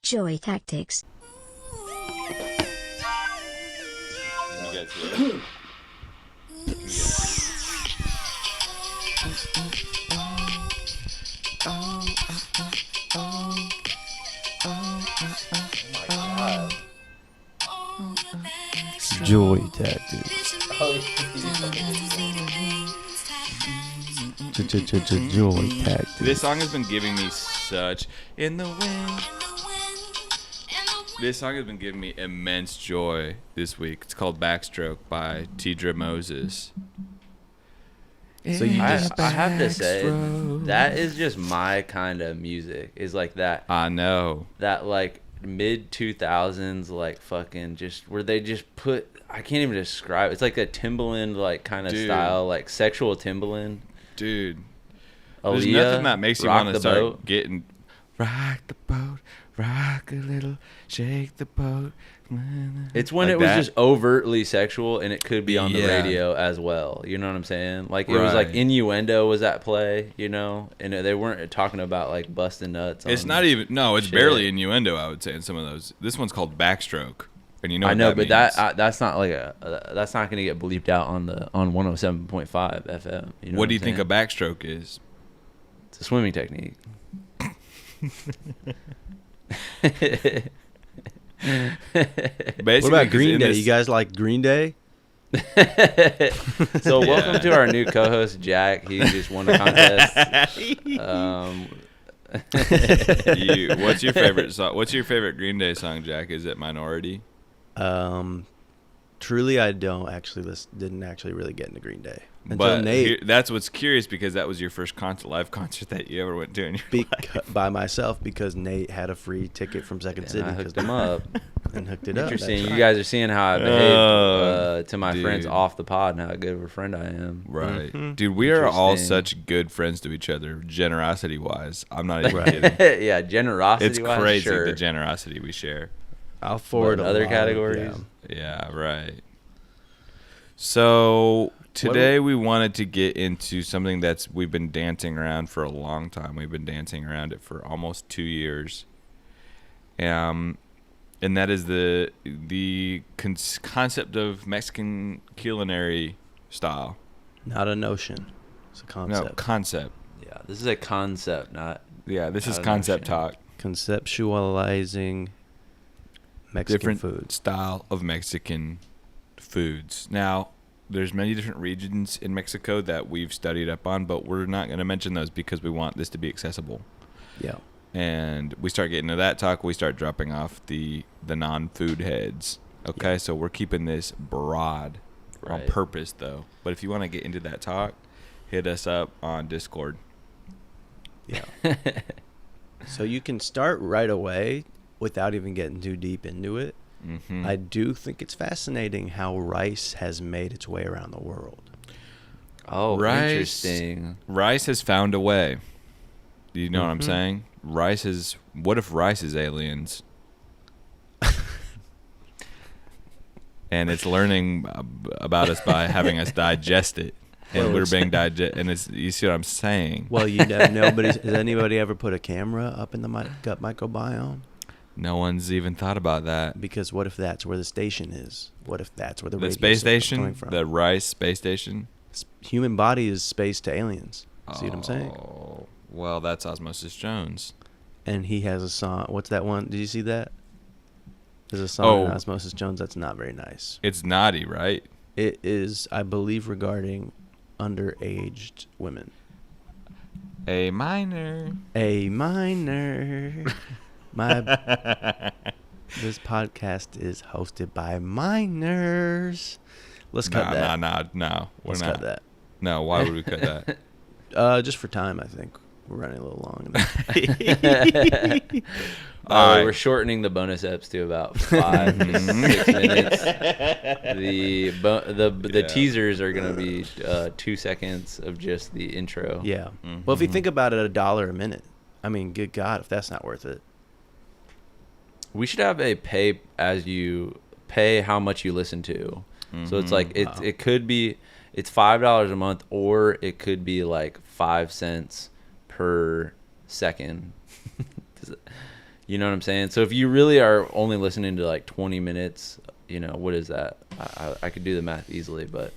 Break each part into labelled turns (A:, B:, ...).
A: Joy tactics.
B: You guys hear it?
C: Joy tactics. Joy tactics.
B: This song has been giving me such in the wind. This song has been giving me immense joy this week. It's called Backstroke by Tidra Moses.
C: So you just
D: I have to say, that is just my kind of music. Is like that.
B: I know.
D: That like mid 2000s, like fucking just where they just put. I can't even describe. It's like a Timbaland like kind of style, like sexual Timbaland.
B: Dude,
D: Aaliyah,
B: there's nothing that makes you
D: Rock
B: want
D: the
B: to start
D: Boat.
B: getting rock the boat, rock a little, shake the boat.
D: It's when
B: Like
D: it was
B: that.
D: just overtly sexual, and it could be on the
B: Yeah.
D: radio as well. You know what I'm saying? Like it was like
B: Right.
D: innuendo was at play, you know, and they weren't talking about like busting nuts.
B: It's
D: on
B: not even. No, it's
D: shit.
B: barely innuendo. I would say in some of those. This one's called Backstroke, and you know.
D: I
B: What
D: know,
B: that
D: but
B: means.
D: that's not like that's not gonna get bleeped out on 107.5 FM. You know
B: what do you
D: I'm
B: think a
D: saying?
B: backstroke is?
D: It's a swimming technique.
B: Basically,
C: What about
B: 'cause
C: Green
B: in
C: Day?
B: this-
C: You guys like Green Day?
D: So welcome
B: Yeah.
D: to our new co-host Jack. He just won a contest.
B: What's your favorite song? What's your favorite Green Day song, Jack? Is it Minority?
C: Truly, I didn't actually really get into Green Day until
B: But
C: Nate
B: that's what's curious because that was your first live concert that you ever went to in your life.
C: by myself because Nate had a free ticket from Second
D: And
C: City
D: I hooked him up.
C: and hooked it up.
D: Interesting.
C: That's
D: You
C: right.
D: guys are seeing how I behave to my friends
B: dude.
D: off the pod and how good of a friend I am.
B: Right.
C: Mhm.
B: Dude, we are all
D: Interesting.
B: such good friends to each other, generosity-wise. I'm not even kidding.
D: Yeah, generosity.
B: It's
D: wise,
B: crazy
D: sure.
B: the generosity we share.
C: I'll forward
D: But
C: a
D: other
C: lot of-
D: categories?
B: Yeah, right. So today we wanted to get into something we've been dancing around for a long time. We've been dancing around it for almost 2 years. And that is the concept of Mexican culinary style.
C: Not a notion. It's a concept.
B: No, concept.
D: Yeah, this is a concept, not.
B: Yeah, this is
D: Not a
B: concept
D: notion.
B: talk.
C: Conceptualizing Mexican
B: Different
C: food.
B: style of Mexican foods. Now, there's many different regions in Mexico that we've studied up on, but we're not going to mention those because we want this to be accessible.
C: Yeah.
B: And we start getting into that talk, we start dropping off the non-food heads. Okay, so we're keeping this broad on
D: Right.
B: purpose, though. But if you want to get into that talk, hit us up on Discord.
C: Yeah. So you can start right away without even getting too deep into it.
B: Mm-hmm.
C: I do think it's fascinating how rice has made its way around the world.
D: Oh,
B: Rice.
D: interesting.
B: Rice has found a way. Do you know what I'm
C: Mhm.
B: saying? What if rice is aliens? And it's learning about us by having us digest it. And
C: Well,
B: we're
C: it's-
B: being and it's, you see what I'm saying?
C: Well, you never know, but has anybody ever put a camera up in the gut microbiome?
B: No one's even thought about that.
C: Because what if that's where the station is? What if that's where the
B: The
C: radio
B: space
C: signal's
B: station?
C: coming from?
B: The rice space station?
C: Human body is space to aliens. See what I'm saying?
B: Oh, well, that's Osmosis Jones.
C: And he has a song. What's that one? Did you see that? There's a song in
B: Oh.
C: Osmosis Jones that's not very nice.
B: It's naughty, right?
C: It is, I believe, regarding underaged women.
B: A minor.
C: A minor. This podcast is hosted by minors. Let's cut that.
B: No. We're
C: Let's
B: not.
C: cut that.
B: No, why would we cut that?
C: Just for time, I think. We're running a little long.
B: All right.
D: We're shortening the bonus eps to about 5 to 6 minutes. The teasers are gonna be 2 seconds of just the intro.
C: Yeah. Well, if you
B: Mhm.
C: think about it, $1 a minute. I mean, good God, if that's not worth it.
D: We should have a pay how much you listen to. So it's like
C: Wow.
D: it could be it's $5 a month, or it could be like 5 cents per second. You know what I'm saying? So if you really are only listening to like 20 minutes, you know, what is that? I could do the math easily, but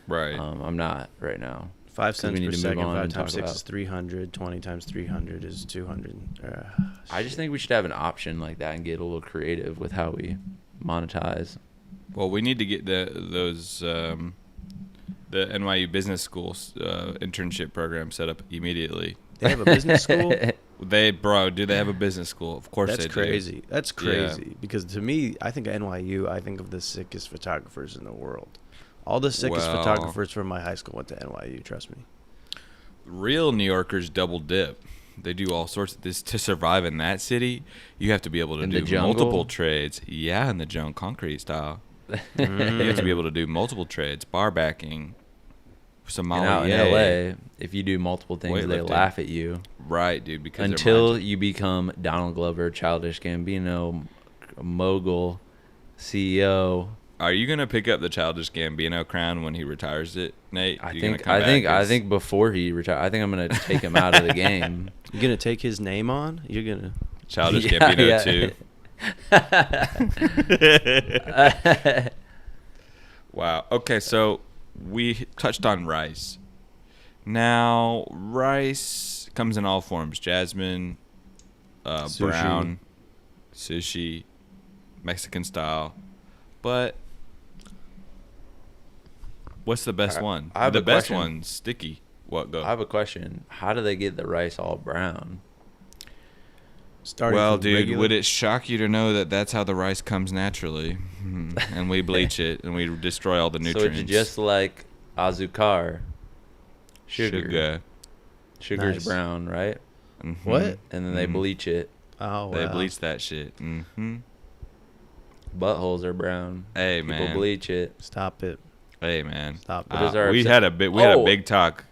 B: Right.
D: I'm not right now.
C: 5
D: 'Cause we
C: cents
D: need
C: per
D: to move
C: second.
D: on
C: 5
D: and
C: times
D: talk
C: 6
D: about-
C: is 300. 20 times 300 is 200.
D: I just think we should have an option like that and get a little creative with how we monetize.
B: Well, we need to get those the NYU Business School internship program set up immediately.
C: They have a business school?
B: Do they have a business school? Of course
C: That's
B: they do.
C: crazy. That's crazy. Because to me, I think at NYU, I think of the sickest photographers in the world. All the sickest
B: Well-
C: photographers from my high school went to NYU, trust me.
B: Real New Yorkers double dip. They do all sorts of this to survive in that city. You have to be able to
D: In the
B: do
D: jungle?
B: multiple trades. Yeah, in the jungle, concrete style. You have to be able to do multiple trades, bar backing,
D: And out in
B: sommelier.
D: LA, if you do multiple things, they
B: Weightlifting.
D: laugh at you
B: Right, dude. Because
D: until you become Donald Glover, Childish Gambino, mogul, CEO.
B: are you gonna pick up the Childish Gambino crown when he retires it, Nate?
D: I
B: You gonna
D: think
B: come
D: I
B: back
D: think I
B: as-
D: think before he retires, I think I'm gonna take him out of the game.
C: You're going to take his name on? You're going to...
B: Childish
D: Yeah,
B: Gambino
D: yeah.
B: too. Wow. Okay, so we touched on rice. Now, rice comes in all forms: jasmine,
C: Sushi.
B: brown, sushi, Mexican style. But what's the best one?
D: I have
B: The
D: a
B: best
D: question.
B: one's sticky. What go?
D: I have a question. How do they get the rice all brown?
C: Starting
B: Well,
C: from
B: dude,
C: regular-
B: would it shock you to know that that's how the rice comes naturally? And we bleach it and we destroy all the nutrients.
D: So it's just like azúcar.
B: Sugar.
D: Sugar's
C: Nice.
D: brown, right?
B: Mhm.
C: What?
D: And then they
B: Mhm.
D: bleach it.
C: Oh, wow.
B: They bleach that shit. Mm-hmm.
D: Buttholes are brown.
B: Hey,
D: People
B: man.
D: bleach it.
C: Stop it.
B: Hey, man.
C: Stop it.
D: What is our
B: we
D: obsession?
B: had a big we had a
D: Oh.
B: big talk.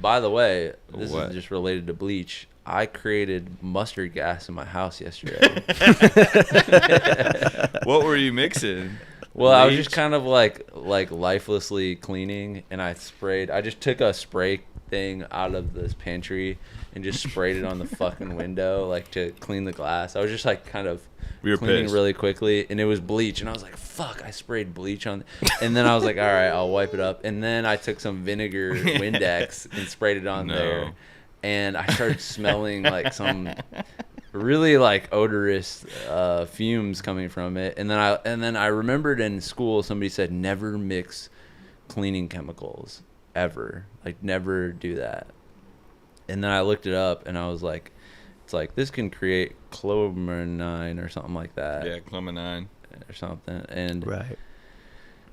D: By the way, this
B: What?
D: is just related to bleach. I created mustard gas in my house yesterday.
B: What were you mixing?
D: Well, I was
B: Bleach?
D: just kind of like lifelessly cleaning, and I just took a spray thing out of this pantry and just sprayed it on the fucking window, like to clean the glass. I was just like kind of
B: We were
D: cleaning
B: pissed.
D: really quickly, and it was bleach, and I was like, fuck, I sprayed bleach on, and then I was like, all right, I'll wipe it up, and then I took some vinegar Windex and sprayed it on
B: No.
D: there, and I started smelling like some really like odorous fumes coming from it, and then I remembered in school somebody said never mix cleaning chemicals ever, like never do that. And then I looked it up and I was like, it's like this can create chlorine or something like that,
B: Yeah, Clementine.
D: or something, and
C: Right.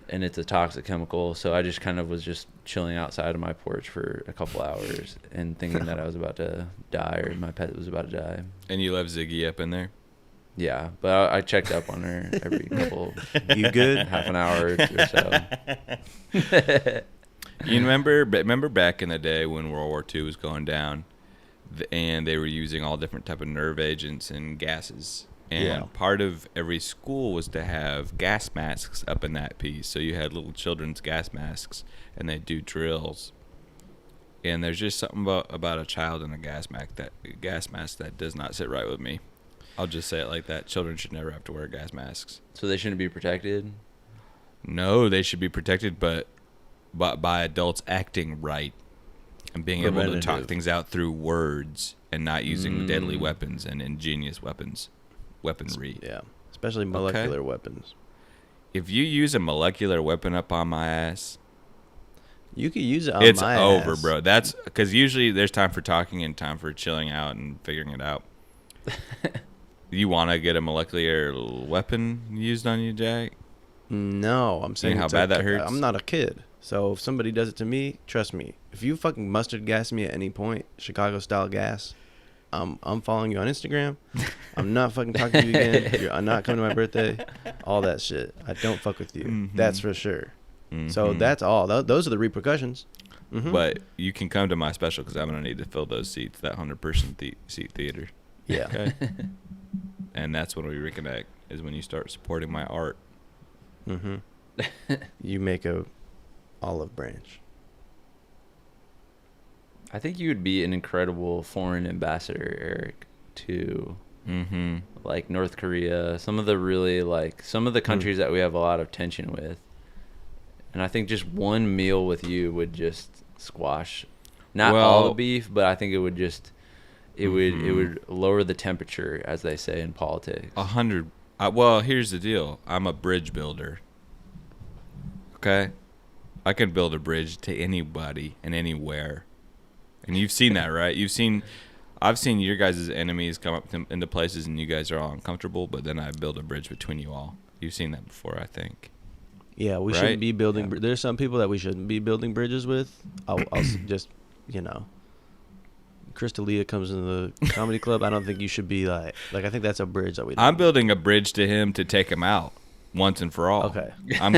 D: and it's a toxic chemical. So I just kind of was just chilling outside of my porch for a couple hours and thinking that I was about to die, or my pet was about to die.
B: And you left Ziggy up in there?
D: Yeah, but I checked up on her every couple
C: You good?
D: half an hour or so.
B: You remember back in the day when World War II was going down, and they were using all different type of nerve agents and gases. And
C: Yeah.
B: part of every school was to have gas masks up in that piece. So you had little children's gas masks, and they do drills. And there's just something about a child in a gas mask that does not sit right with me. I'll just say it like that. Children should never have to wear gas masks.
D: So they shouldn't be protected.
B: No, they should be protected, but by adults acting right and being able to talk
C: Preventative.
B: things out through words and not using deadly weapons and ingenious weaponry.
C: Yeah. Especially molecular weapons.
B: If you use a molecular weapon up on my ass,
C: You could use it on
B: it's
C: my
B: over,
C: ass.
B: bro. That's because usually there's time for talking and time for chilling out and figuring it out. You want to get a molecular weapon used on you, Jack?
C: No, I'm saying
B: how
C: it's
B: bad that hurts?
C: I'm not a kid. So if somebody does it to me, trust me. If you fucking mustard gas me at any point, Chicago style gas, I'm following you on Instagram. I'm not fucking talking to you again. I'm not coming to my birthday. All that shit. I don't fuck with you. That's for sure. So
B: Mhm.
C: that's all. Those are the repercussions. Mhm.
B: But you can come to my special because I'm gonna need to fill those seats, that 100-person seat theater.
C: Yeah.
B: Okay. And that's when we reconnect. Is when you start supporting my art.
C: Mm-hmm. You make a olive branch.
D: I think you would be an incredible foreign ambassador, Eric, to
B: Mm-hmm.
D: like North Korea, some of the really like some of the countries that we have a lot of tension with. And I think just one meal with you would just squash not all the
B: Well,
D: beef, but I think it would just it
B: Mm-hmm.
D: would lower the temperature, as they say in politics.
B: 100. Well, here's the deal. I'm a bridge builder. Okay, I can build a bridge to anybody and anywhere, and you've seen that, right? I've seen your guys' enemies come up into places, and you guys are all uncomfortable. But then I build a bridge between you all. You've seen that before, I think.
C: Yeah, we
B: Right?
C: shouldn't be building.
B: Yeah.
C: There's some people that we shouldn't be building bridges with. I'll just, you know, Crystalia comes into the comedy club. I don't think you should be like I think that's a bridge that we.
B: I'm building a bridge to him to take him out once and for all.
C: Okay.
B: I'm